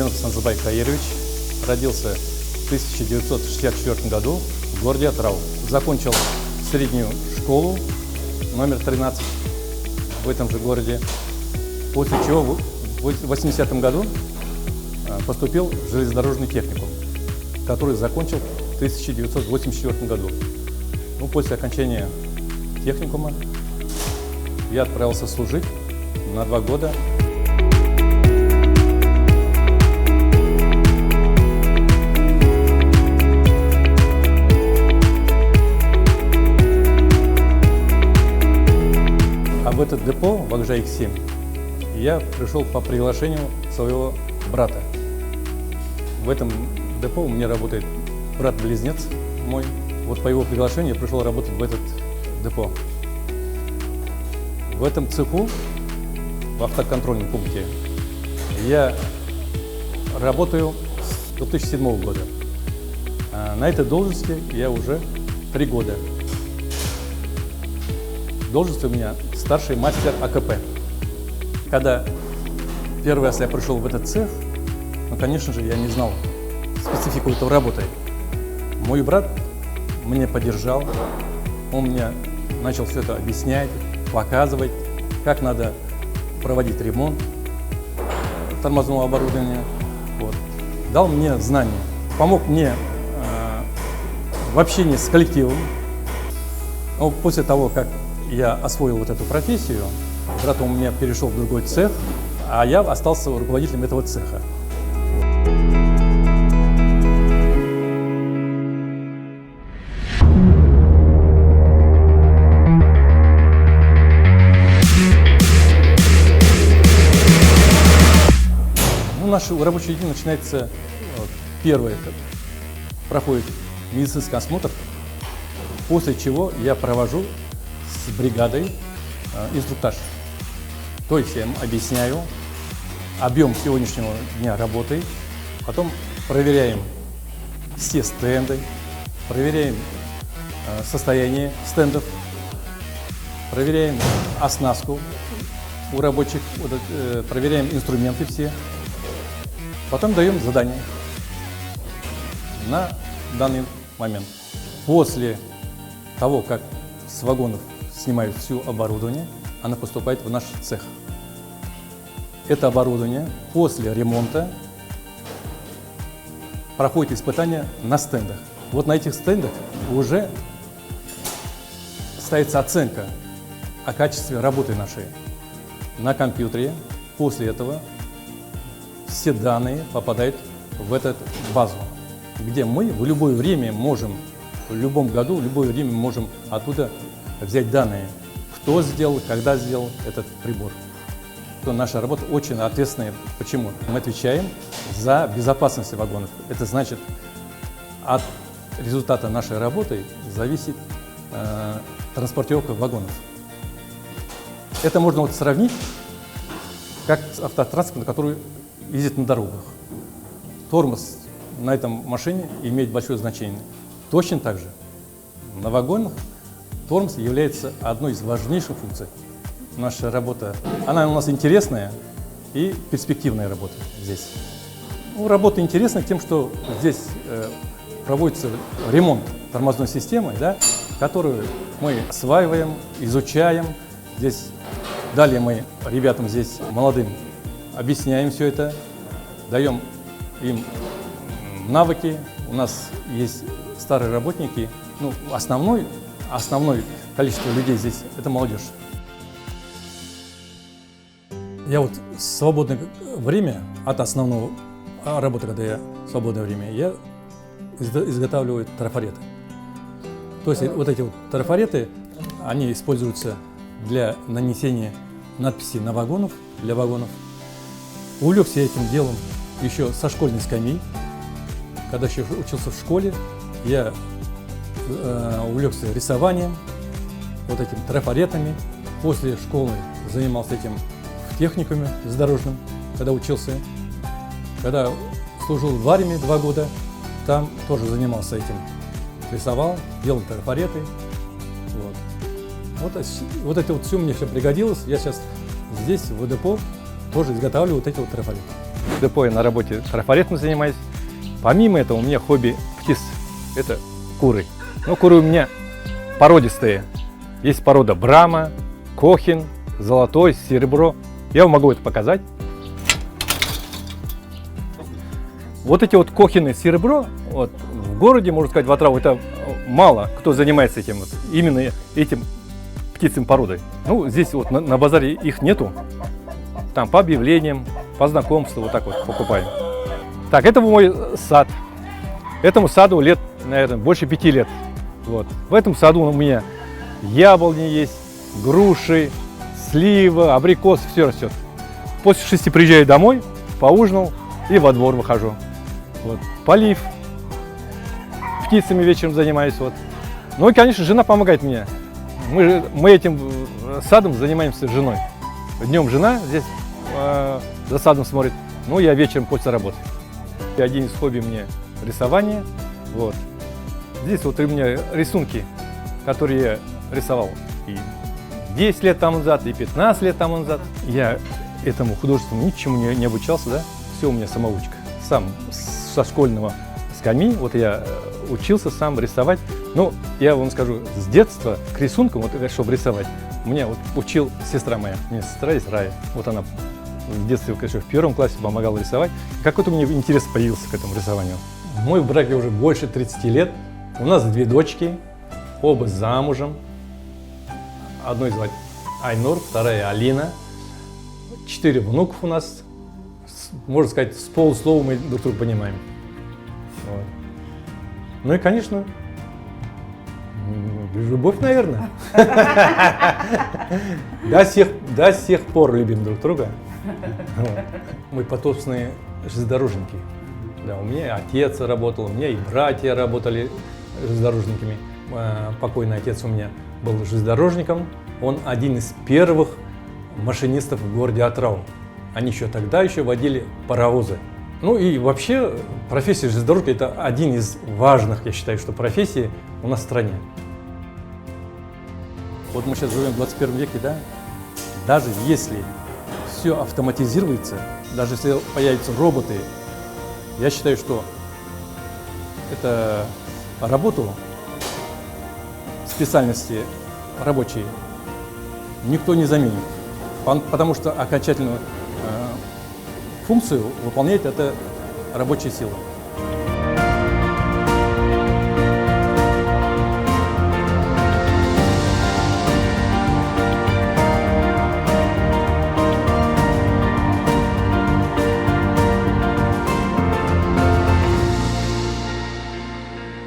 Семенов Санзыбай Каирович родился в 1964 году в городе Атырау. Закончил среднюю школу номер 13 в этом же городе, после чего в 80-м году поступил в железнодорожный техникум, который закончил в 1984 году. После окончания техникума я отправился служить на 2 года. А в этот депо, в Акжайык-7, я пришел по приглашению своего брата. В этом депо у меня работает брат-близнец мой. Вот по его приглашению я пришел работать в этот депо. В этом цеху, в автоконтрольном пункте, я работаю с 2007 года. На этой должности я уже 3 года. Должность у меня старший мастер АКП. Когда первый раз я пришел в этот цех, конечно же, я не знал специфику этой работы. Мой брат меня поддержал, он мне начал все это объяснять, показывать, как надо проводить ремонт тормозного оборудования. Дал мне знания, помог мне в общении с коллективом. После того, как я освоил вот эту профессию, брат у меня перешел в другой цех, а я остался руководителем этого цеха. Наш рабочий день начинается, первое, проходит медицинский осмотр, после чего я провожу с бригадой инструктаж. То есть я им объясняю объем сегодняшнего дня работы, потом проверяем все стенды, проверяем состояние стендов, проверяем оснастку у рабочих, проверяем инструменты все. Потом даем задание на данный момент. После того, как с вагонов снимают все оборудование, оно поступает в наш цех. Это оборудование после ремонта проходит испытания на стендах. Вот на этих стендах уже ставится оценка о качестве работы нашей на компьютере. После этого все данные попадают в эту базу, где мы в любое время можем, в любом году, в любое время можем оттуда взять данные, кто сделал, когда сделал этот прибор. То наша работа очень ответственная. Почему? Мы отвечаем за безопасность вагонов. Это значит, от результата нашей работы зависит транспортировка вагонов. Это можно сравнить как с автотранспортом, который ездит на дорогах. Тормоз на этом машине имеет большое значение. Точно так же на вагонах тормоз является одной из важнейших функций. Наша работа, она у нас интересная и перспективная работа здесь. Работа интересна тем, что здесь проводится ремонт тормозной системы, которую мы осваиваем, изучаем. Здесь далее мы ребятам здесь молодым объясняем все это, даем им навыки. У нас есть старые работники. Основное количество людей здесь – это молодежь. Я в свободное время от основного работы, когда я в свободное время, я изготавливаю трафареты. То есть вот эти трафареты, они используются для нанесения надписей на вагонов, для вагонов. Увлекся этим делом еще со школьной скамьи. Когда еще учился в школе, я увлекся рисованием, вот этими трафаретами. После школы занимался этим в техникуме железнодорожном, когда учился. Когда служил в армии 2 года, там тоже занимался этим. Рисовал, делал трафареты. Вот это все мне все пригодилось. Я сейчас здесь, в депо, тоже изготавливаю вот эти трафареты. В депо я на работе трафаретом занимаюсь. Помимо этого у меня хобби птиц. Это куры. Но куры у меня породистые. Есть порода Брама, Кохин, Золотой, Серебро. Я вам могу это показать. Вот эти вот Кохины, Серебро, вот, в городе, можно сказать, в Отраву, это мало кто занимается этим, вот, именно этим птицам породой. Ну, здесь вот на базаре их нету. Там по объявлениям, по знакомству вот так вот покупаем. Так, это мой сад. Этому саду лет, наверное, больше 5 лет. Вот. В этом саду у меня яблони есть, груши, слива, абрикос, все растет. После 6 приезжаю домой, поужинал и во двор выхожу. Вот. Полив, птицами вечером занимаюсь. Вот. Ну и, конечно, жена помогает мне. Мы этим садом занимаемся с женой. Днем жена здесь за садом смотрит, ну я вечером после работы. И один из хобби мне рисование. Вот. Здесь вот у меня рисунки, которые я рисовал и 10 лет тому назад, и 15 лет тому назад. Я этому художеству ничему не обучался, да? Все у меня самоучка. Сам со школьного скамьи, вот я учился сам рисовать. Ну, я вам скажу, с детства к рисункам, вот, чтобы рисовать, меня вот учил сестра моя. У меня сестра есть, Рая. Вот она в детстве, конечно, в 1 классе помогала рисовать. Какой-то у меня интерес появился к этому рисованию. Мы в браке уже больше 30 лет. У нас 2 дочки, оба замужем. Одной звать Айнур, вторая Алина. 4 внуков у нас. Можно сказать, с полуслова мы друг друга понимаем. Вот. Ну и, конечно, любовь, наверное. До сих пор любим друг друга. Мы потомственные железнодорожники. Да, у меня отец работал, у меня и братья работали железнодорожниками. Покойный отец у меня был железнодорожником. Он один из первых машинистов в городе Отрау. Они тогда водили паровозы. Ну и вообще профессия железнодорожника – это один из важных, я считаю, что профессий у нас в стране. Вот мы сейчас живем в 21 веке, да? Даже если все автоматизируется, даже если появятся роботы, я считаю, что это работу, специальности рабочие никто не заменит, потому что окончательную функцию выполняет эта рабочая сила.